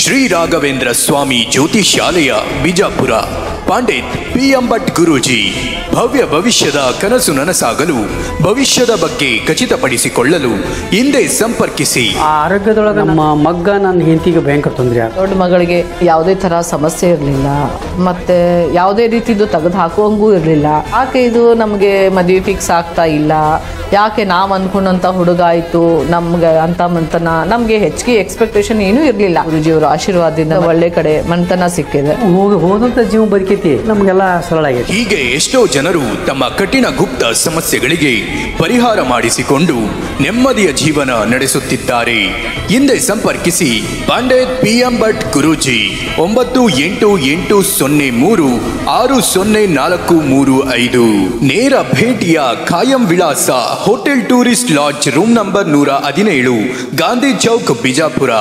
ಶ್ರೀ ರಾಘವೇಂದ್ರ ಸ್ವಾಮಿ ಜ್ಯೋತಿಷ್ಯಾಲಯ Bijapur. Pandit PM Bhat Guruji. ಭವ್ಯ ಭವಿಷ್ಯದ ಕನಸು ನನಸಾಗಲು, ಭವಿಷ್ಯದ ಬಗ್ಗೆ ಖಚಿತಪಡಿಸಿಕೊಳ್ಳಲು ಹಿಂದೆ ಸಂಪರ್ಕಿಸಿ. ಆರೋಗ್ಯದೊಳಗೆ ನಮ್ಮ ಮಗ್ಗ ನನ್ನ ಹೆಂಡತಿಗೆ ಭಯಂಕರ ತೊಂದರೆ. ದೊಡ್ಡ ಮಗಳಿಗೆ ಯಾವುದೇ ಥರ ಸಮಸ್ಯೆ ಇರಲಿಲ್ಲ, ಮತ್ತೆ ಯಾವುದೇ ರೀತಿದು ತೆಗೆದು ಹಾಕುವಂಗೂ ಇರಲಿಲ್ಲ. ಯಾಕೆ ಇದು ನಮಗೆ ಮದುವೆ ಫಿಕ್ಸ್ ಆಗ್ತಾ ಇಲ್ಲ, ಯಾಕೆ ನಾವು ಅಂದ್ಕೊಂಡಂಥ ಹುಡುಗ ಆಯಿತು ನಮ್ಗೆ ಅಂತ ಮಂತನ, ನಮಗೆ ಹೆಚ್ಚಿಗೆ ಎಕ್ಸ್ಪೆಕ್ಟೇಷನ್ ಏನೂ ಇರಲಿಲ್ಲ. ಗುರುಜಿಯವರ ಆಶೀರ್ವಾದದಿಂದ ಒಳ್ಳೆ ಕಡೆ ಮಂತನ ಸಿಕ್ಕಿದೆ. ಹೋದಂಥ ಜೀವ ಬದುಕೈತಿ, ನಮಗೆಲ್ಲ ಸರಳ ಆಗೈತಿ. ಹೀಗೆ ಎಷ್ಟೋ ಜನರು ತಮ್ಮ ಕಠಿಣ ಗುಪ್ತ ಸಮಸ್ಯೆಗಳಿಗೆ ಪರಿಹಾರ ಮಾಡಿಸಿಕೊಂಡು ನೆಮ್ಮದಿಯ ಜೀವನ ನಡೆಸುತ್ತಿದ್ದಾರೆ. ಹಿಂದೆ ಸಂಪರ್ಕಿಸಿ ಪಂಡಿತ್ PM ಭಟ್ ಗುರೂಜಿ. 9880360435. ನೇರ ಭೇಟಿಯ ಖಾಯಂ ವಿಳಾಸ hotel tourist lodge room number 117, Gandhi Chowk, Bijapur.